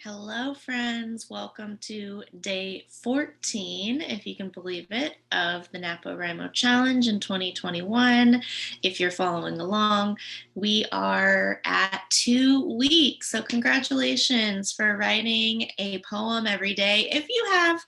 Hello, friends. Welcome to day 14, if you can believe it, of the NaPoWriMo Challenge in 2021. If you're following along, we are at 2 weeks. So, congratulations for writing a poem every day. If you have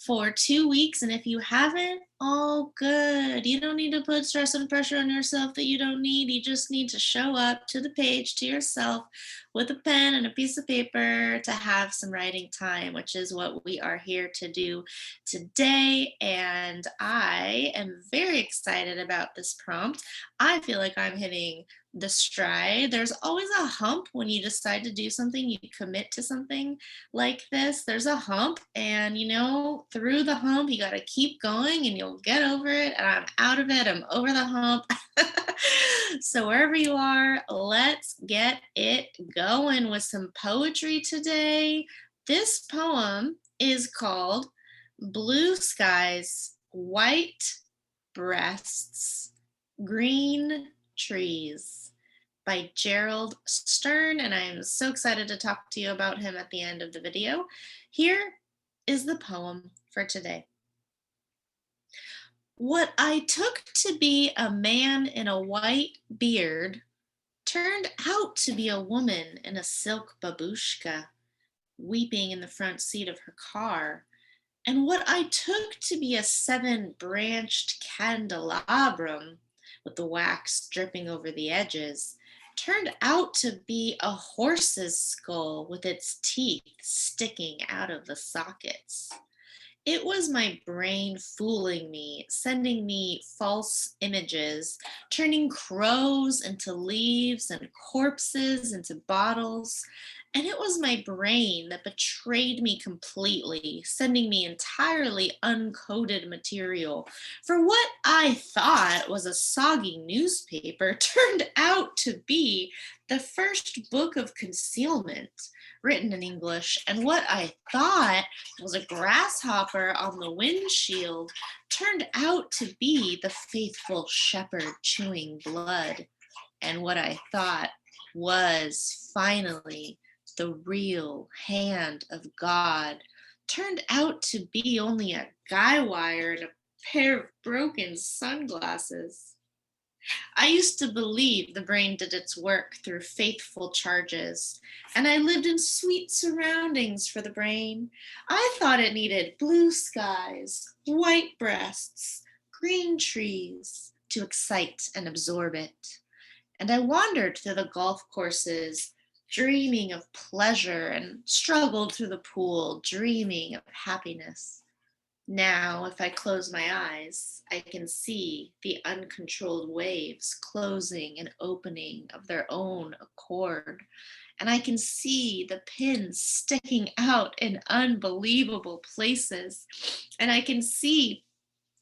for 2 weeks, and if you haven't, all good. You don't need to put stress and pressure on yourself that you don't need. You just need to show up to the page to yourself with a pen and a piece of paper to have some writing time, which is what we are here to do today. And I am very excited about this prompt. I feel like I'm hitting the stride. There's always a hump when you decide to do something, you commit to something like this. There's a hump, and through the hump, you got to keep going and you'll get over it. And I'm out of it, I'm over the hump. So, wherever you are, let's get it going with some poetry today. This poem is called Blue Skies, White Breasts, Green Trees by Gerald Stern. And I'm so excited to talk to you about him at the end of the video. Here is the poem for today. What I took to be a man in a white beard turned out to be a woman in a silk babushka, weeping in the front seat of her car. And what I took to be a seven-branched candelabrum, with the wax dripping over the edges, turned out to be a horse's skull with its teeth sticking out of the sockets. It was my brain fooling me, sending me false images, turning crows into leaves and corpses into bottles. And it was my brain that betrayed me completely, sending me entirely uncoded material. For what I thought was a soggy newspaper turned out to be the first book of concealment written in English, and what I thought was a grasshopper on the windshield turned out to be the faithful shepherd chewing blood. And what I thought was finally the real hand of God turned out to be only a guy wire and a pair of broken sunglasses. I used to believe the brain did its work through faithful charges, and I lived in sweet surroundings for the brain. I thought it needed blue skies, white breasts, green trees to excite and absorb it. And I wandered through the golf courses, dreaming of pleasure, and struggled through the pool, dreaming of happiness. Now, if I close my eyes, I can see the uncontrolled waves closing and opening of their own accord. And I can see the pins sticking out in unbelievable places. And I can see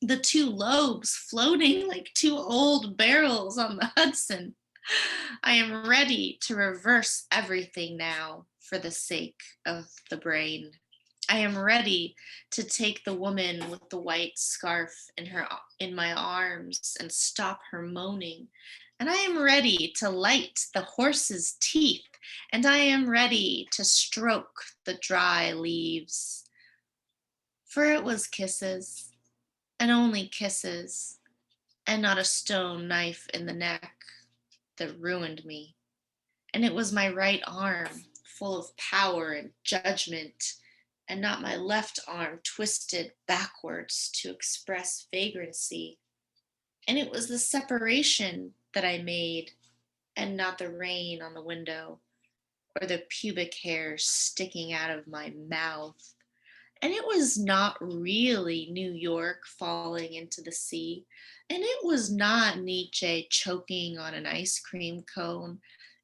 the two lobes floating like two old barrels on the Hudson. I am ready to reverse everything now for the sake of the brain. I am ready to take the woman with the white scarf in my arms and stop her moaning. And I am ready to light the horse's teeth, and I am ready to stroke the dry leaves. For it was kisses, and only kisses, and not a stone knife in the neck that ruined me. And it was my right arm, full of power and judgment, and not my left arm twisted backwards to express vagrancy. And it was the separation that I made, and not the rain on the window, or the pubic hairs sticking out of my mouth. And it was not really New York falling into the sea. And it was not Nietzsche choking on an ice cream cone.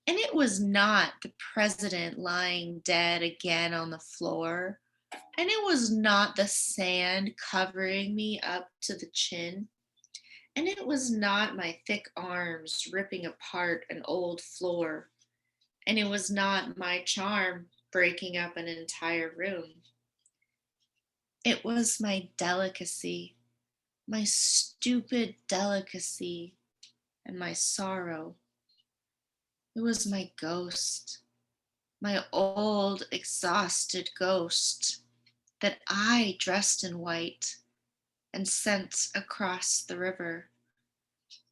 And it was not the president lying dead again on the floor. And it was not the sand covering me up to the chin. And it was not my thick arms ripping apart an old floor. And it was not my charm breaking up an entire room. It was my delicacy, my stupid delicacy, and my sorrow. It was my ghost, my old exhausted ghost that I dressed in white and sent across the river,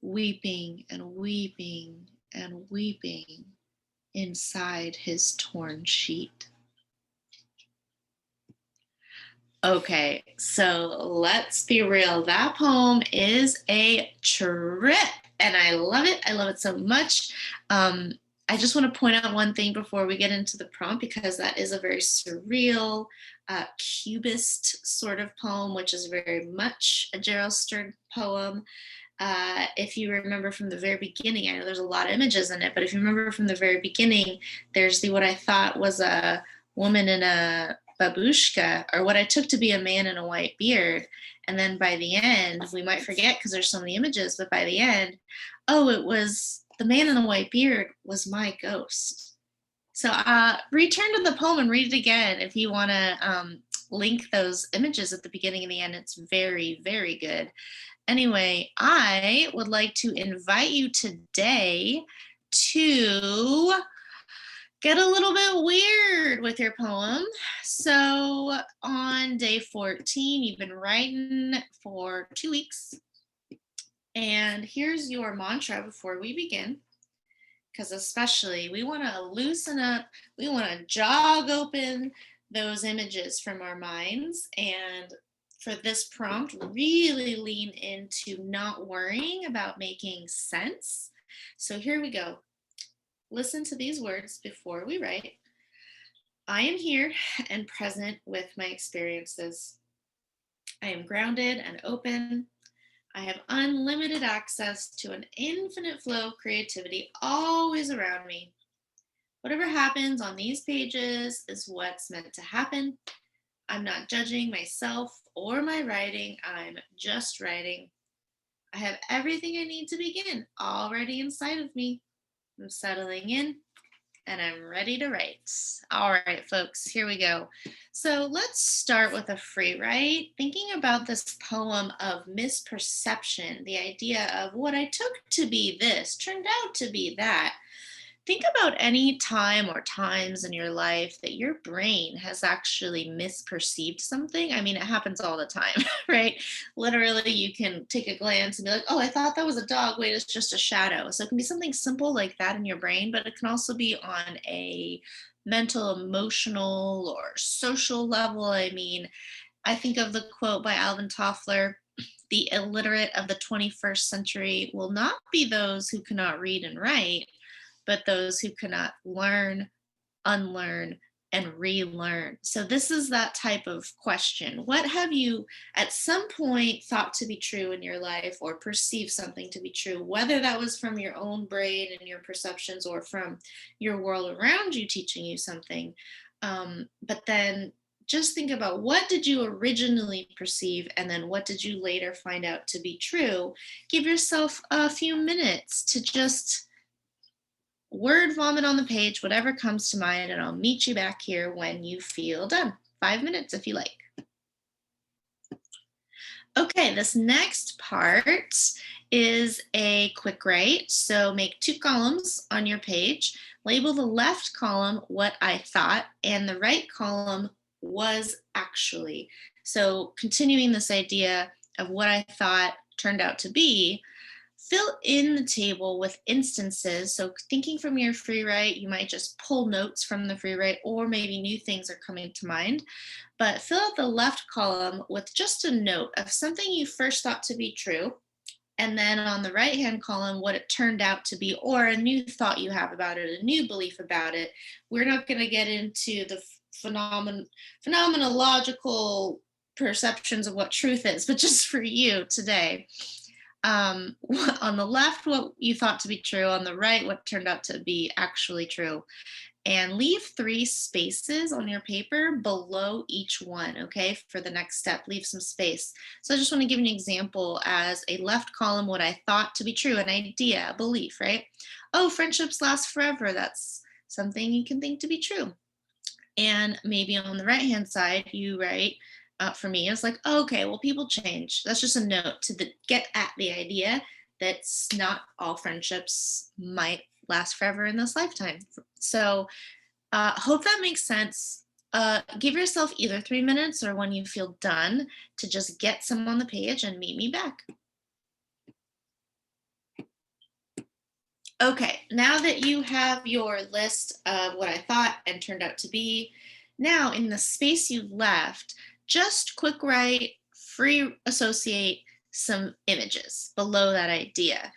weeping and weeping and weeping inside his torn sheet. Okay, so let's be real. That poem is a trip and I love it. I love it so much. Um, I just want to point out one thing before we get into the prompt because that is a very surreal, cubist sort of poem, which is very much a Gerald Stern poem. If you remember from the very beginning, I know there's a lot of images in it, but if you remember from the very beginning, there's the what I thought was a woman in a babushka, or what I took to be a man in a white beard. And then by the end, we might forget because there's so many images, but by the end, oh, it was the man in the white beard was my ghost. So return to the poem and read it again if you want to link those images at the beginning and the end. It's very, very good. Anyway, I would like to invite you today to get a little bit weird with your poem. So on day 14, you've been writing for 2 weeks. And here's your mantra before we begin. Because especially we want to loosen up, we want to jog open those images from our minds. And for this prompt, really lean into not worrying about making sense. So here we go. Listen to these words before we write. I am here and present with my experiences. I am grounded and open. I have unlimited access to an infinite flow of creativity always around me. Whatever happens on these pages is what's meant to happen. I'm not judging myself or my writing. I'm just writing. I have everything I need to begin already inside of me. I'm settling in and I'm ready to write. All right, folks, here we go. So let's start with a free write. Thinking about this poem of misperception, the idea of what I took to be this turned out to be that. Think about any time or times in your life that your brain has actually misperceived something. I mean, it happens all the time, right? Literally, you can take a glance and be like, oh, I thought that was a dog. Wait, it's just a shadow. So it can be something simple like that in your brain, but it can also be on a mental, emotional, or social level. I mean, I think of the quote by Alvin Toffler: the illiterate of the 21st century will not be those who cannot read and write, but those who cannot learn, unlearn, and relearn. So, this is that type of question. What have you at some point thought to be true in your life or perceived something to be true, whether that was from your own brain and your perceptions or from your world around you teaching you something? But then just think about what did you originally perceive and then what did you later find out to be true. Give yourself a few minutes to just word vomit on the page, whatever comes to mind, and I'll meet you back here when you feel done. 5 minutes if you like. Okay, this next part is a quick write. So make 2 columns on your page. Label the left column what I thought and the right column was actually. So continuing this idea of what I thought turned out to be, fill in the table with instances. So thinking from your free write, you might just pull notes from the free write, or maybe new things are coming to mind. But fill out the left column with just a note of something you first thought to be true. And then on the right hand column, what it turned out to be, or a new thought you have about it, a new belief about it. We're not going to get into the phenomenological perceptions of what truth is, but just for you today, on the left, what you thought to be true, on the right, what turned out to be actually true. And leave 3 spaces on your paper below each one, okay? For the next step, leave some space. So I just want to give you an example as a left column, what I thought to be true, an idea, a belief, right? Oh, friendships last forever. That's something you can think to be true. And maybe on the right-hand side, you write, for me, it's like, oh, okay, well, people change. That's just a note to get at the idea that not all friendships might last forever in this lifetime. So Hope that makes sense. Give yourself either 3 minutes or when you feel done to just get some on the page and meet me back. Okay, now that you have your list of what I thought and turned out to be, now in the space you left, just quick write, free associate some images below that idea.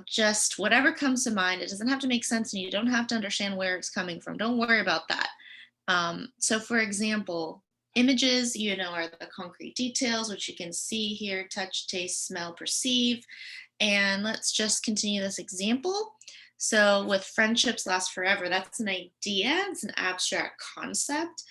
Just whatever comes to mind. It doesn't have to make sense and you don't have to understand where it's coming from. Don't worry about that. So, for example, images, are the concrete details, which you can see, hear, touch, taste, smell, perceive. And let's just continue this example. So, with friendships last forever, that's an idea, it's an abstract concept.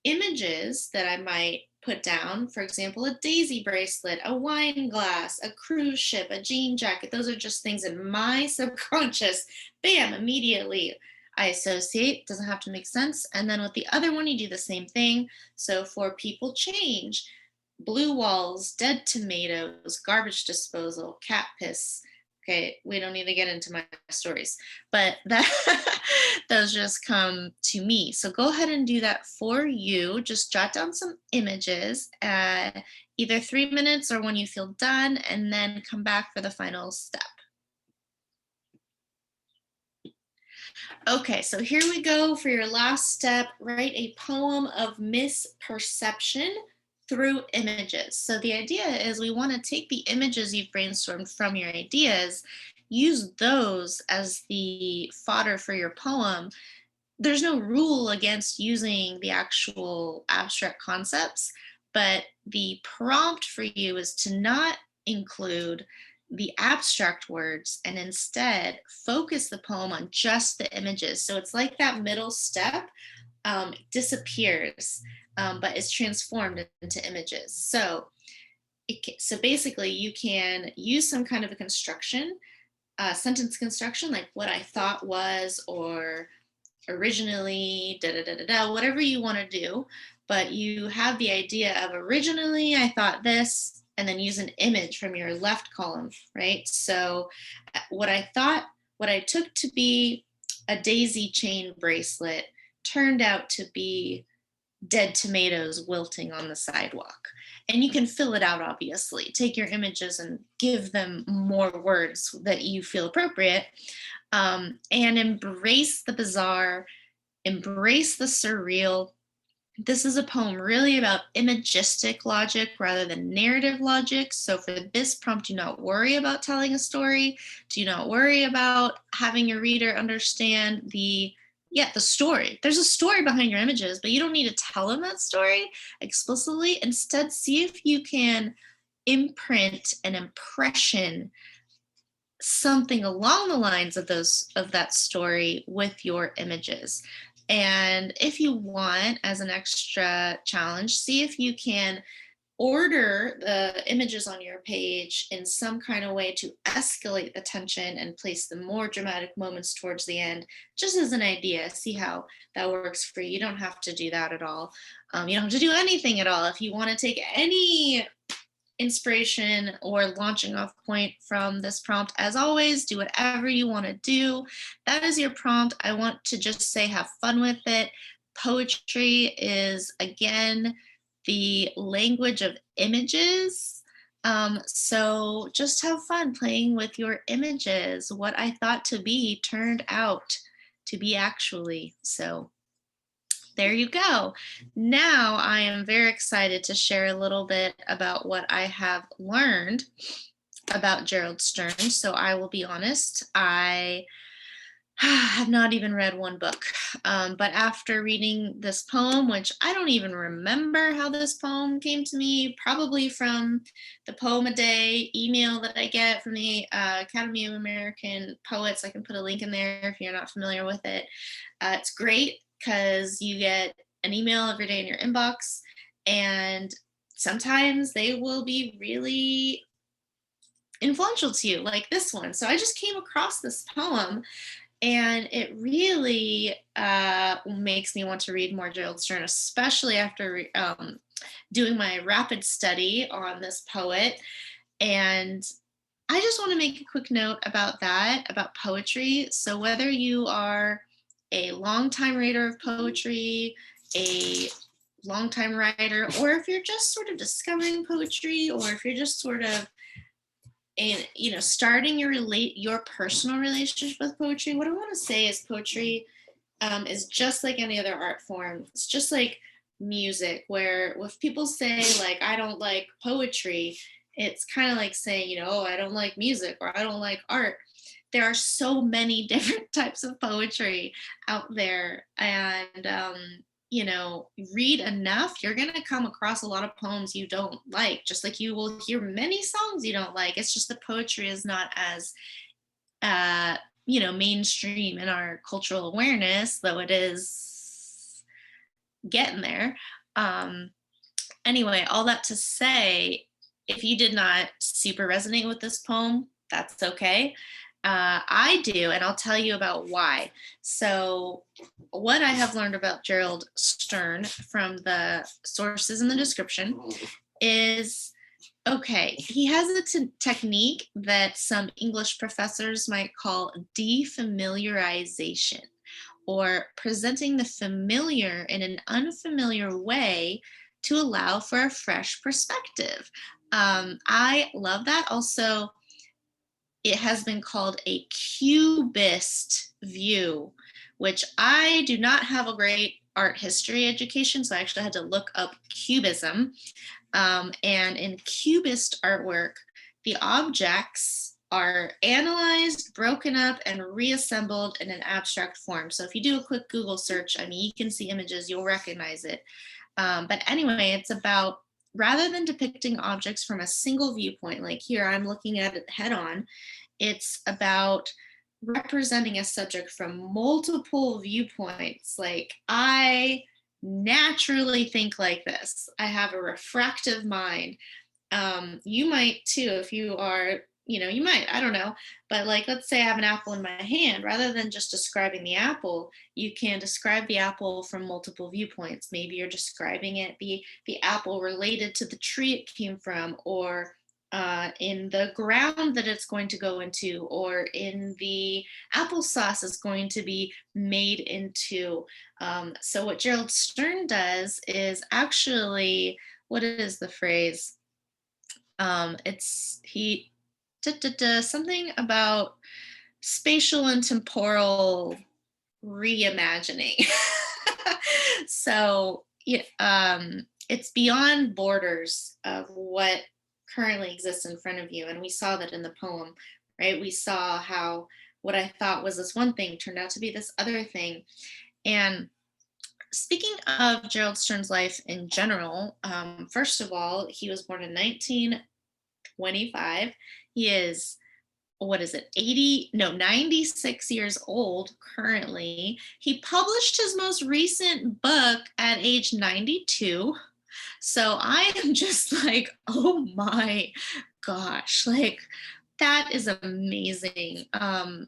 Images that I might put down, for example, a daisy bracelet, a wine glass, a cruise ship, a jean jacket, those are just things in my subconscious. Bam, immediately I associate, doesn't have to make sense. And then with the other one, you do the same thing. So for people change, blue walls, dead tomatoes, garbage disposal, cat piss. Okay, we don't need to get into my stories, but that those just come to me. So go ahead and do that for you. Just jot down some images, either 3 minutes or when you feel done, and then come back for the final step. Okay, so here we go for your last step. Write a poem of misperception through images. So the idea is we want to take the images you've brainstormed from your ideas, use those as the fodder for your poem. There's no rule against using the actual abstract concepts, but the prompt for you is to not include the abstract words and instead focus the poem on just the images. So it's like that middle step disappears, but is transformed into images. So basically, you can use some kind of a construction, sentence construction, like what I thought was, or originally, da da da da da, whatever you want to do. But you have the idea of originally, I thought this, and then use an image from your left column, right? So, what I thought, what I took to be a daisy chain bracelet turned out to be dead tomatoes wilting on the sidewalk. And you can fill it out, obviously. Take your images and give them more words that you feel appropriate. And embrace the bizarre, embrace the surreal. This is a poem really about imagistic logic rather than narrative logic. So for this prompt, do not worry about telling a story. Do not worry about having your reader understand the story. There's a story behind your images, but you don't need to tell them that story explicitly. Instead, see if you can imprint an impression, something along the lines of that story with your images. And if you want, as an extra challenge, see if you can order the images on your page in some kind of way to escalate the tension and place the more dramatic moments towards the end, just as an idea. See how that works for you. You don't have to do that at all. You don't have to do anything at all. If you want to take any inspiration or launching off point from this prompt, as always, do whatever you want to do. That is your prompt. I want to just say have fun with it. Poetry is, again, the language of images. So just have fun playing with your images. What I thought to be turned out to be actually. So there you go. Now I am very excited to share a little bit about what I have learned about Gerald Stern. So I will be honest, I have not even read one book. But after reading this poem, which I don't even remember how this poem came to me, probably from the Poem a Day email that I get from the Academy of American Poets. I can put a link in there if you're not familiar with it. It's great because you get an email every day in your inbox, and sometimes they will be really influential to you, like this one. So I just came across this poem and it really makes me want to read more Gerald Stern, especially after doing my rapid study on this poet. And I just want to make a quick note about that, about poetry. So whether you are a longtime reader of poetry, a longtime writer, or if you're just sort of discovering poetry, or if you're just sort of starting your personal relationship with poetry. What I want to say is poetry is just like any other art form. It's just like music, where if people say like I don't like poetry, it's kind of like saying, oh, I don't like music or I don't like art. There are so many different types of poetry out there, and read enough, you're going to come across a lot of poems you don't like, just like you will hear many songs you don't like. It's just the poetry is not as uh, mainstream in our cultural awareness, though it is getting there. Anyway, all that to say, if you did not super resonate with this poem, that's okay. I do, and I'll tell you about why. So, what I have learned about Gerald Stern from the sources in the description is, okay, he has a technique that some English professors might call defamiliarization, or presenting the familiar in an unfamiliar way to allow for a fresh perspective. I love that. Also, it has been called a cubist view, which I do not have a great art history education, so I actually had to look up cubism. And in cubist artwork, the objects are analyzed, broken up, and reassembled in an abstract form. So if you do a quick Google search, I mean, you can see images, you'll recognize it. But anyway, it's about, rather than depicting objects from a single viewpoint, like here I'm looking at it head on, it's about representing a subject from multiple viewpoints. Like, I naturally think like this. I have a refractive mind. You might too, if you are, you might, I don't know. But like, let's say I have an apple in my hand. Rather than just describing the apple, you can describe the apple from multiple viewpoints. Maybe you're describing it, the apple related to the tree it came from, or in the ground that it's going to go into, or in the applesauce is going to be made into. So what Gerald Stern does is actually, what is the phrase? It's something about spatial and temporal reimagining. So it's beyond borders of what currently exists in front of you. And we saw that in the poem, right? We saw how what I thought was this one thing turned out to be this other thing. And speaking of Gerald Stern's life in general, first of all, he was born in 1925. He is, what is it, 96 years old currently. He published his most recent book at age 92. So I am just like, oh my gosh, like that is amazing. I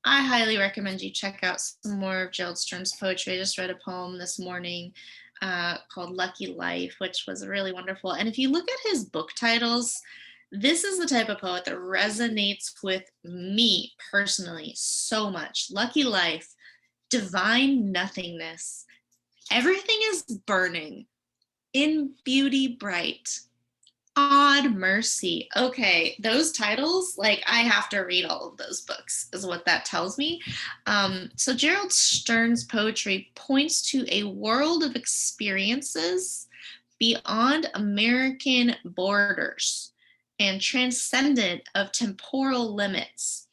highly recommend you check out some more of Gerald Stern's poetry. I just read a poem this morning called Lucky Life, which was really wonderful. And if you look at his book titles, this is the type of poet that resonates with me personally so much. Lucky Life, Divine Nothingness, Everything is Burning, In Beauty Bright, Odd Mercy. Okay, those titles, like I have to read all of those books, is what that tells me. So Gerald Stern's poetry points to a world of experiences beyond American borders and transcendent of temporal limits.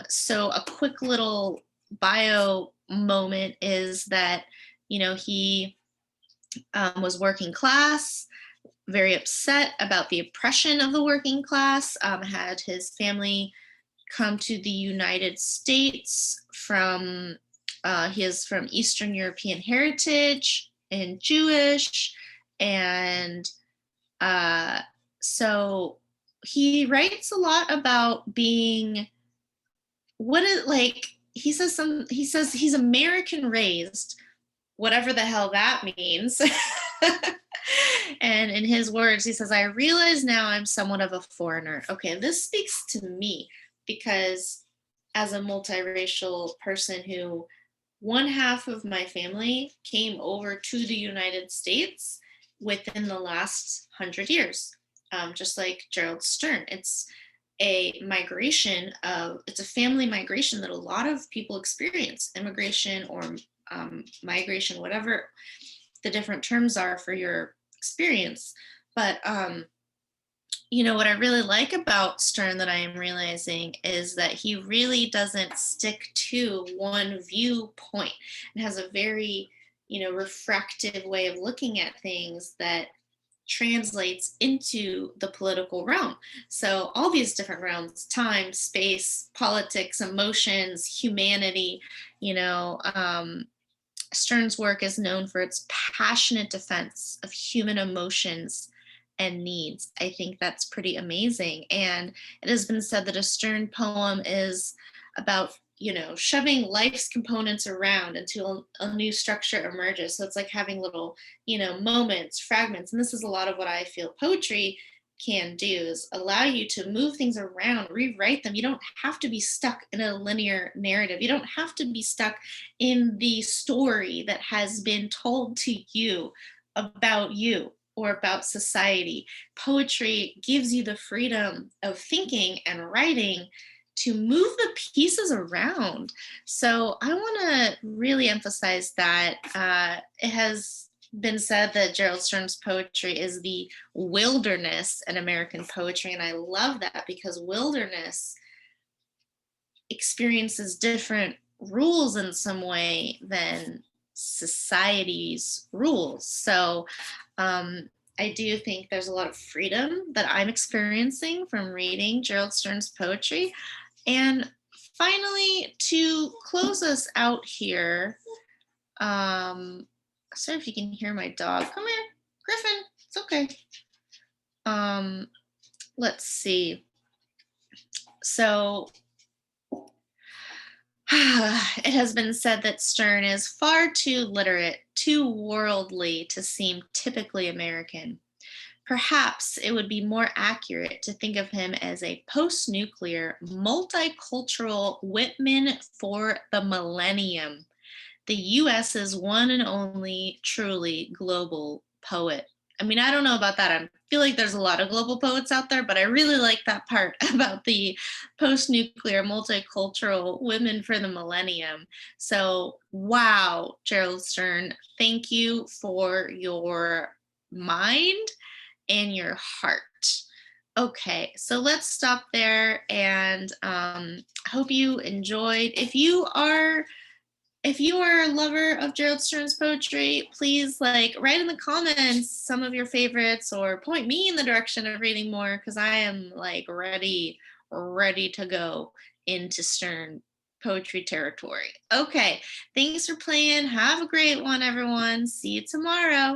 So a quick little bio moment is that, he was working class, very upset about the oppression of the working class, had his family come to the United States from, he is from Eastern European heritage and Jewish. And so he writes a lot about being, he says he's American raised, whatever the hell that means. And in his words, he says, I realize now I'm somewhat of a foreigner. Okay, this speaks to me because as a multiracial person who one half of my family came over to the United States within the last 100 years, just like Gerald Stern. It's a family migration that a lot of people experience, immigration or migration, whatever the different terms are for your experience. But what I really like about Stern that I am realizing is that he really doesn't stick to one viewpoint and has a very, refractive way of looking at things that translates into the political realm. So, all these different realms: time, space, politics, emotions, humanity, you know, Stern's work is known for its passionate defense of human emotions and needs. I think that's pretty amazing. And it has been said that a Stern poem is about, shoving life's components around until a new structure emerges. So it's like having little, moments, fragments. And this is a lot of what I feel poetry can do, is allow you to move things around, rewrite them. You don't have to be stuck in a linear narrative. You don't have to be stuck in the story that has been told to you or about society. Poetry gives you the freedom of thinking and writing to move the pieces around. So I want to really emphasize that it has been said that Gerald Stern's poetry is the wilderness in American poetry. And I love that, because wilderness experiences different rules in some way than society's rules. So I do think there's a lot of freedom that I'm experiencing from reading Gerald Stern's poetry. And finally, to close us out here, sorry if you can hear my dog. Come here, Griffin. It's okay. Let's see. So it has been said that Stern is far too literate, too worldly to seem typically American. Perhaps it would be more accurate to think of him as a post nuclear, multicultural Whitman for the millennium, the US's one and only truly global poet. I mean, I don't know about that. I feel like there's a lot of global poets out there, but I really like that part about the post nuclear, multicultural women for the millennium. So, wow, Gerald Stern, thank you for your mind and your heart. Okay, so let's stop there, and I hope you enjoyed. If you are a lover of Gerald Stern's poetry, please write in the comments some of your favorites, or point me in the direction of reading more, because I am ready to go into Stern poetry territory. Okay, thanks for playing. Have a great one, everyone. See you tomorrow.